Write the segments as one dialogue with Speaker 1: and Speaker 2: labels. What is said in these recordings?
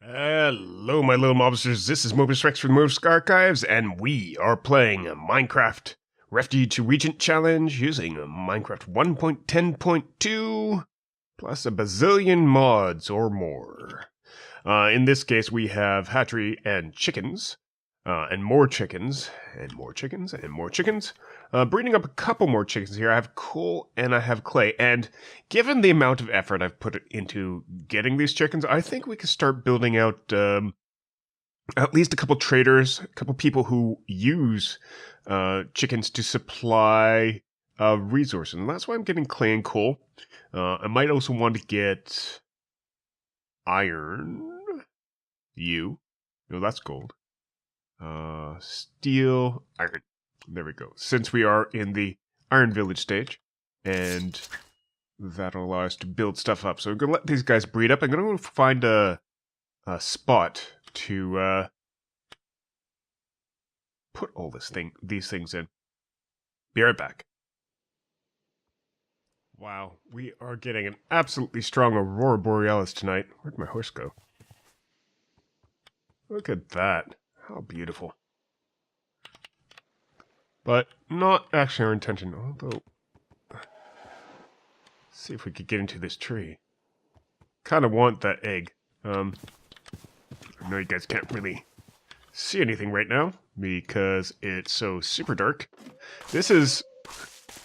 Speaker 1: Hello, my little mobsters. This is Mobius Rex from the Mobius Archives, and we are playing Minecraft Refugee to Regent Challenge using Minecraft 1.10.2 plus a bazillion mods or more. In this case, we have hatchery and chickens, and more chickens, and more chickens, and more chickens. Breeding up a couple more chickens here. I have coal and I have clay, and given the amount of effort I've put into getting these chickens, I think we could start building out at least a couple traders, a couple people who use chickens to supply resources, and that's why I'm getting clay and coal. I might also want to get iron. No, that's gold. Steel, iron. There we go. Since we are in the Iron Village stage, and that'll allow us to build stuff up. So I'm going to let these guys breed up. I'm going to find a spot to put all these things in. Be right back. Wow, we are getting an absolutely strong Aurora Borealis tonight. Where'd my horse go? Look at that. How beautiful. But not actually our intention, although... Let's see if we could get into this tree. Kind of want that egg. I know you guys can't really see anything right now, because it's so super dark. This is...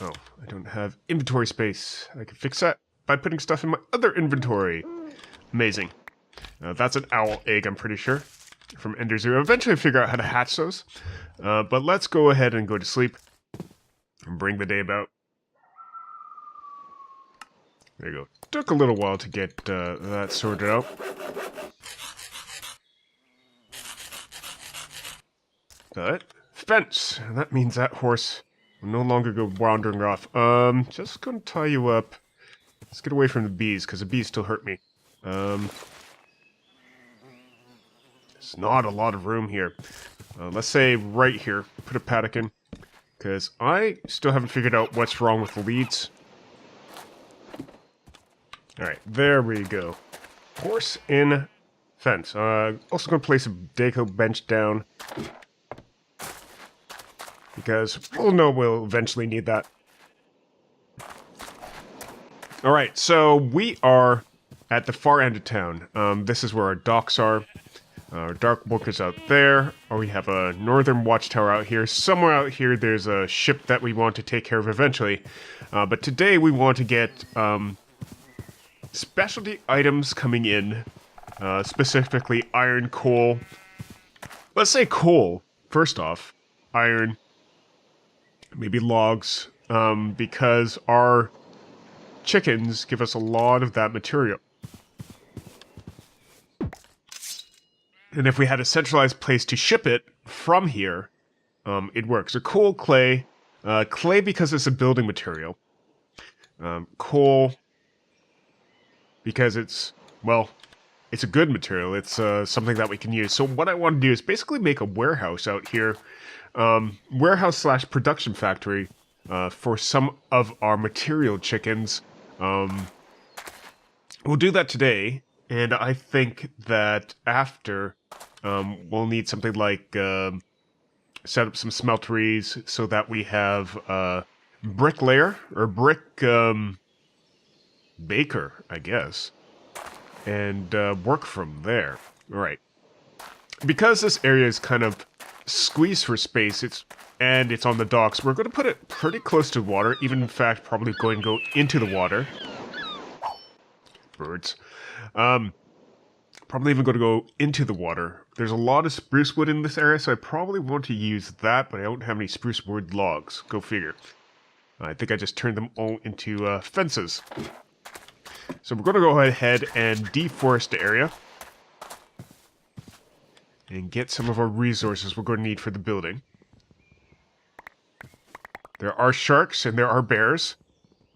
Speaker 1: Oh, I don't have inventory space. I can fix that by putting stuff in my other inventory. Amazing. That's an owl egg, I'm pretty sure. From Ender Zero. Eventually figure out how to hatch those. But let's go ahead and go to sleep. And bring the day about. There you go. Took a little while to get that sorted out. But, fence! That means that horse will no longer go wandering off. Just gonna tie you up. Let's get away from the bees, because the bees still hurt me. There's not a lot of room here. Let's say right here, put a paddock in, because I still haven't figured out what's wrong with the leads. Alright, there we go. Horse in fence. Also going to place a deco bench down, because we'll know we'll eventually need that. Alright, so we are at the far end of town. This is where our docks are. Our dark workers out there, or we have a northern watchtower out here. Somewhere out here there's a ship that we want to take care of eventually. But today we want to get specialty items coming in, specifically iron, coal. Let's say coal, first off. Iron, maybe logs, because our chickens give us a lot of that material. And if we had a centralized place to ship it from here, it works. So coal, clay. Clay because it's a building material. Coal because it's, well, it's a good material. It's something that we can use. So what I want to do is basically make a warehouse out here. Warehouse slash production factory for some of our material chickens. We'll do that today. And I think that after, we'll need something like set up some smelteries so that we have bricklayer or brick baker, I guess, and work from there. All right. Because this area is kind of squeezed for space, it's on the docks, we're going to put it pretty close to water. Even in fact, probably going to go into the water. Birds. Probably even going to go into the water. There's a lot of spruce wood in this area, so I probably want to use that, but I don't have any spruce wood logs. Go figure. I think I just turned them all into fences. So we're going to go ahead and deforest the area. And get some of our resources we're going to need for the building. There are sharks and there are bears.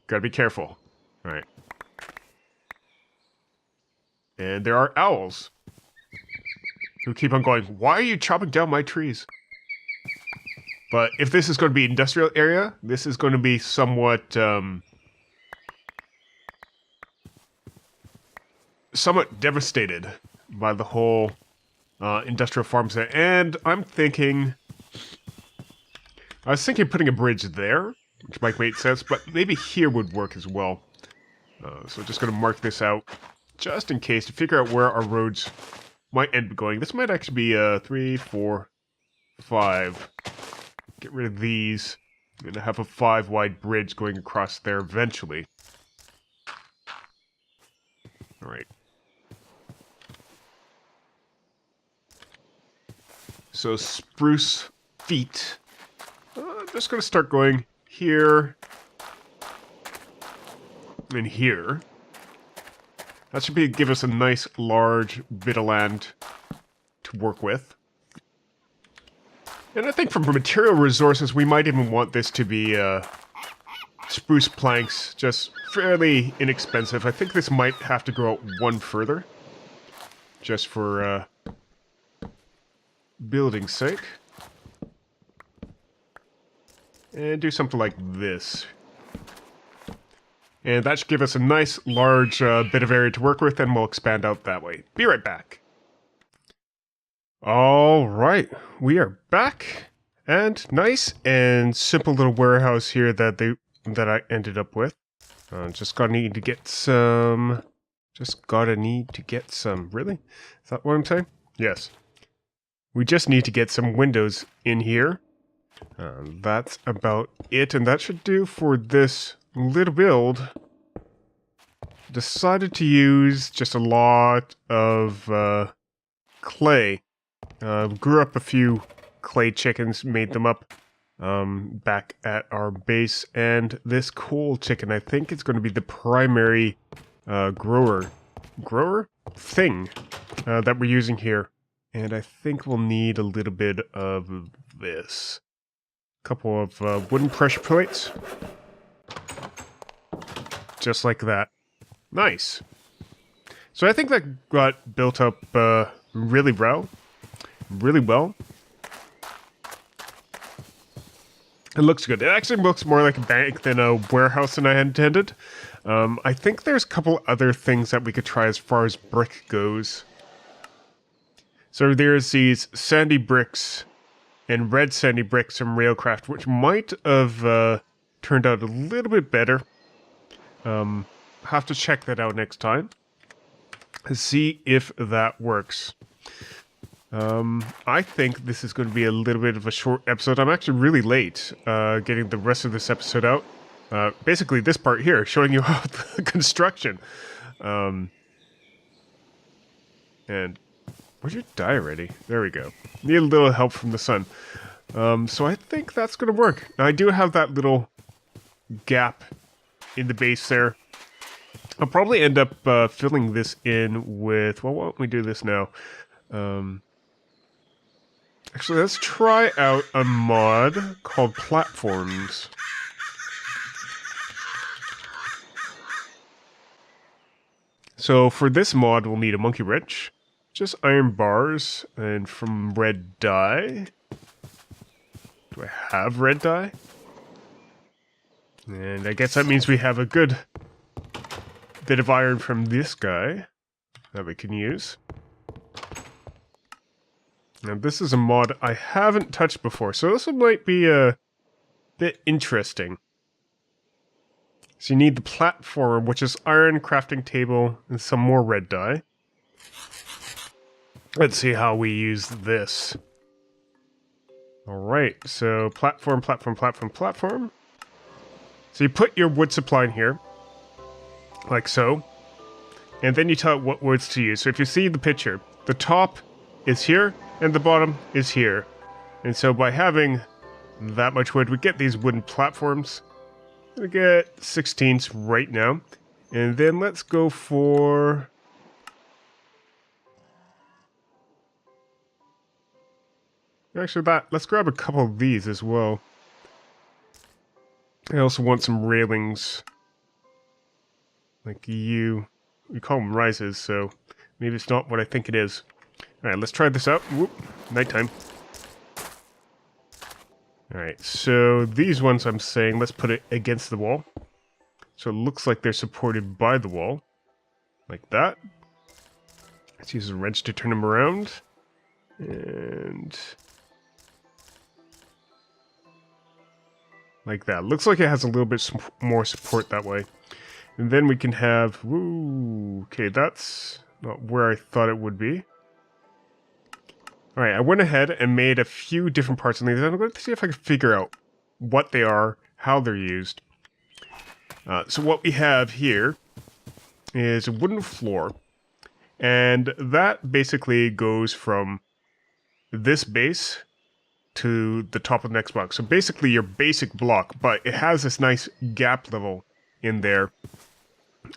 Speaker 1: Gotta be careful. Alright. And there are owls who keep on going, why are you chopping down my trees? But if this is going to be industrial area, this is going to be somewhat somewhat devastated by the whole industrial farm set. And I was thinking putting a bridge there, which might make sense, but maybe here would work as well. So just going to mark this out, just in case, to figure out where our roads might end up going. This might actually be 3, 4, 5. Get rid of these. I'm going to have a 5-wide bridge going across there eventually. Alright. So spruce feet. I'm just going to start going here and here. That should give us a nice large bit of land to work with. And I think for material resources, we might even want this to be spruce planks, just fairly inexpensive. I think this might have to go out one further, just for building's sake. And do something like this. And that should give us a nice large bit of area to work with, and we'll expand out that way. Be right back. Alright, we are back. And nice and simple little warehouse here that I ended up with. Just gotta need to get some... Really? Is that what I'm saying? Yes. We just need to get some windows in here. That's about it, and that should do for this little build. Decided to use just a lot of clay. Grew up a few clay chickens, made them up back at our base, and this coal chicken, I think it's going to be the primary grower thing that we're using here. And I think we'll need a little bit of this. A couple of wooden pressure plates. Just like that. Nice. So I think that got built up really well. Really well. It looks good. It actually looks more like a bank than a warehouse than I intended. I think there's a couple other things that we could try as far as brick goes. So there's these sandy bricks and red sandy bricks from Railcraft, which might have turned out a little bit better. Have to check that out next time. See if that works. I think this is going to be a little bit of a short episode. I'm actually really late getting the rest of this episode out. Basically this part here, showing you how the construction. And where'd you die already? There we go. Need a little help from the sun. So I think that's going to work. Now, I do have that little gap in the base there. I'll probably end up filling this in with... Well, why don't we do this now? Actually, let's try out a mod called Platforms. So for this mod, we'll need a monkey wrench, just iron bars, and from red dye. Do I have red dye? And I guess that means we have a good bit of iron from this guy that we can use. Now this is a mod I haven't touched before, so this might be a bit interesting. So you need the platform, which is iron, crafting table, and some more red dye. Let's see how we use this. Alright, so platform, platform, platform, platform. So you put your wood supply in here, like so. And then you tell it what woods to use. So if you see the picture, the top is here, and the bottom is here. And so by having that much wood, we get these wooden platforms. We get 16ths right now. And then let's go for... Actually, let's grab a couple of these as well. I also want some railings. Like we call them rises, so maybe it's not what I think it is. Alright, let's try this out. Whoop, nighttime. Alright, so these ones I'm saying, let's put it against the wall. So it looks like they're supported by the wall. Like that. Let's use a wrench to turn them around. And like that. Looks like it has a little bit more support that way. And then we can have... Woo! Okay, that's not where I thought it would be. Alright, I went ahead and made a few different parts on these. I'm going to see if I can figure out what they are, how they're used. So what we have here is a wooden floor. And that basically goes from this base to the top of the next block. So basically your basic block, but it has this nice gap level in there.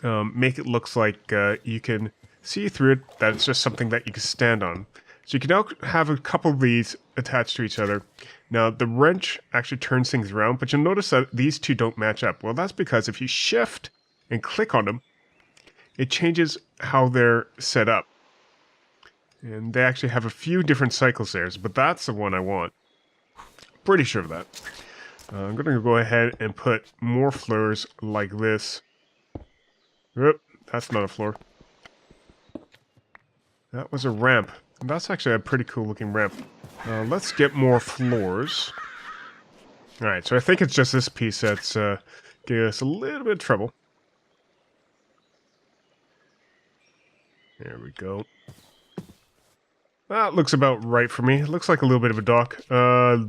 Speaker 1: Make it looks like you can see through it, that it's just something that you can stand on. So you can now have a couple of these attached to each other. Now the wrench actually turns things around, but you'll notice that these two don't match up. Well, that's because if you shift and click on them, it changes how they're set up. And they actually have a few different cycles there, but that's the one I want. Pretty sure of that. I'm going to go ahead and put more floors like this. Oop, that's not a floor. That was a ramp. That's actually a pretty cool looking ramp. Let's get more floors. Alright, so I think it's just this piece that's giving us a little bit of trouble. There we go. That looks about right for me. It looks like a little bit of a dock.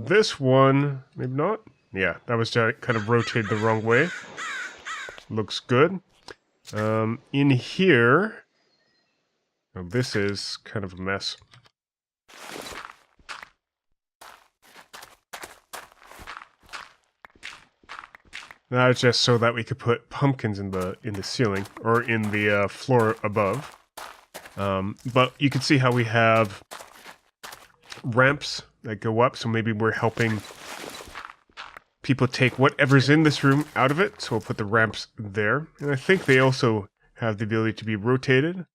Speaker 1: This one, maybe not. Yeah, that was kind of rotated the wrong way. Looks good. In here, oh, this is kind of a mess. That's just so that we could put pumpkins in the ceiling or in the floor above. But you can see how we have ramps that go up, so maybe we're helping people take whatever's in this room out of it, so we'll put the ramps there. And I think they also have the ability to be rotated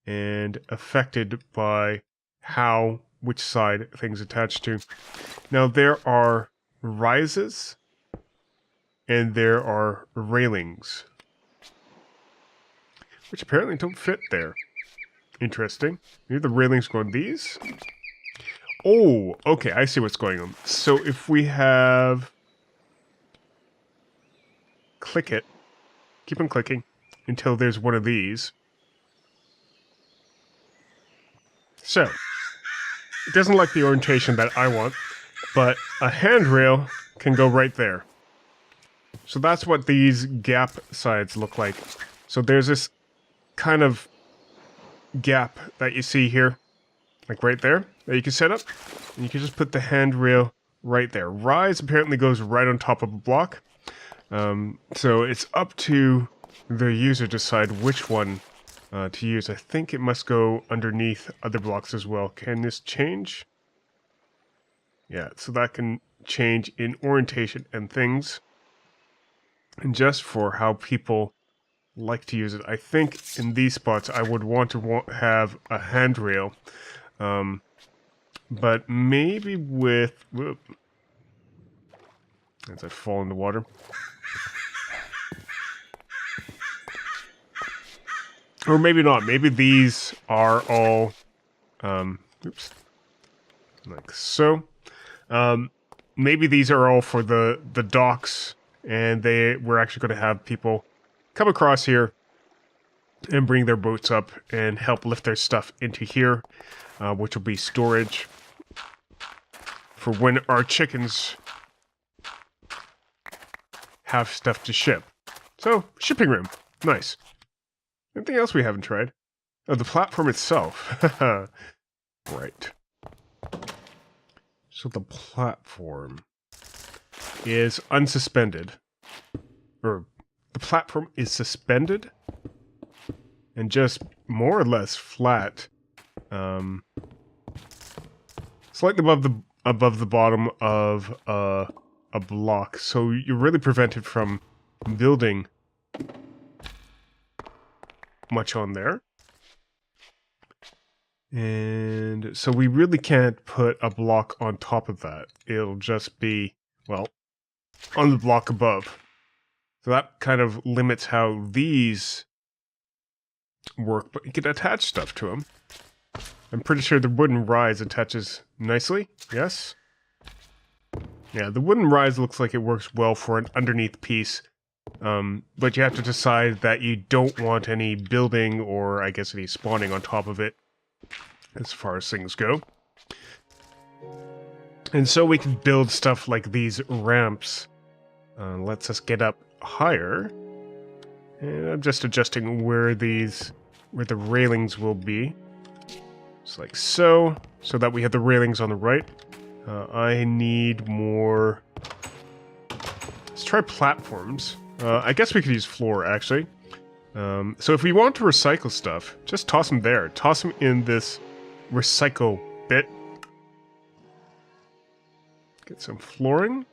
Speaker 1: and affected by which side things attach to. Now there are rises and there are railings, which apparently don't fit there. Interesting. Maybe the railings go on these? Oh, okay, I see what's going on. So if we have... Click it. Keep on clicking until there's one of these. So, it doesn't like the orientation that I want, but a handrail can go right there. So that's what these gap sides look like. So there's this kind of gap that you see here, like right there, that you can set up, and you can just put the handrail right there. Rise apparently goes right on top of a block, so it's up to the user to decide which one to use. I think it must go underneath other blocks as well. Can this change? Yeah, so that can change in orientation and things, and just for how people like to use it. I think in these spots I would want to have a handrail, but maybe with... Whoop, as I fall in the water. Or maybe not. Maybe these are all... oops. Like so. Maybe these are all for the docks, and we're actually going to have people come across here and bring their boats up and help lift their stuff into here, which will be storage for when our chickens have stuff to ship. So, shipping room. Nice. Anything else we haven't tried? Oh, the platform itself. Right. So the platform is unsuspended. Or, the platform is suspended and just more or less flat. Slightly above the bottom of a block. So you're really prevented from building much on there. And so we really can't put a block on top of that. It'll just be, well, on the block above. So that kind of limits how these work, but you can attach stuff to them. I'm pretty sure the wooden rise attaches nicely. Yes? Yeah, the wooden rise looks like it works well for an underneath piece. But you have to decide that you don't want any building or, I guess, any spawning on top of it, as far as things go. And so we can build stuff like these ramps. Lets us get up higher. And I'm just adjusting where the railings will be. Just like so that we have the railings on the right. I need more... Let's try platforms. I guess we could use floor, actually. So if we want to recycle stuff, just toss them there. Toss them in this recycle bit. Get some flooring.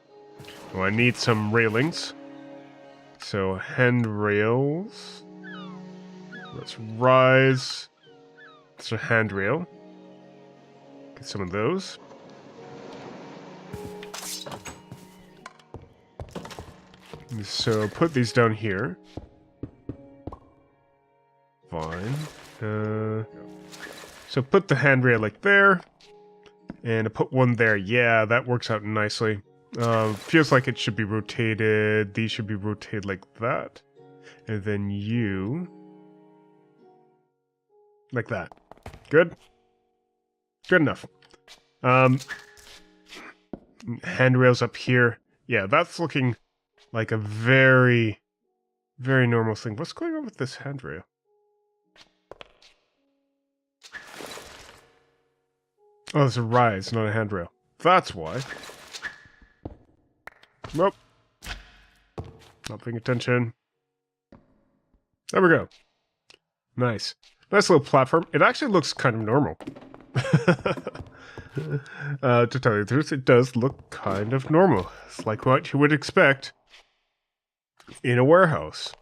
Speaker 1: Oh, I need some railings. So handrails. Let's rise. It's a handrail. Get some of those. So put these down here. Fine. So put the handrail like there. And put one there. Yeah, that works out nicely. Feels like it should be rotated. These should be rotated like that. And then you... like that. Good? Good enough. Handrails up here. Yeah, that's looking like a very, very normal thing. What's going on with this handrail? Oh, it's a rise, not a handrail. That's why. Nope. Not paying attention. There we go. Nice. Nice little platform. It actually looks kind of normal. To tell you the truth, it does look kind of normal. It's like what you would expect in a warehouse.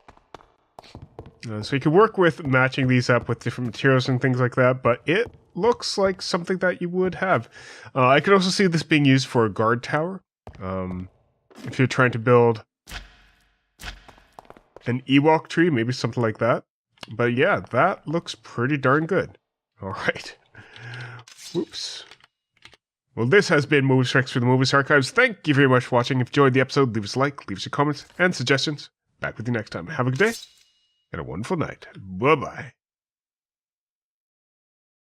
Speaker 1: So you can work with matching these up with different materials and things like that, but it looks like something that you would have. I could also see this being used for a guard tower. If you're trying to build an Ewok tree, maybe something like that. But yeah, that looks pretty darn good. Alright. Whoops. Well, this has been Mobius Rex for the Mobius Archives. Thank you very much for watching. If you enjoyed the episode, leave us a like, leave us your comments and suggestions. Back with you next time. Have a good day and a wonderful night. Bye-bye.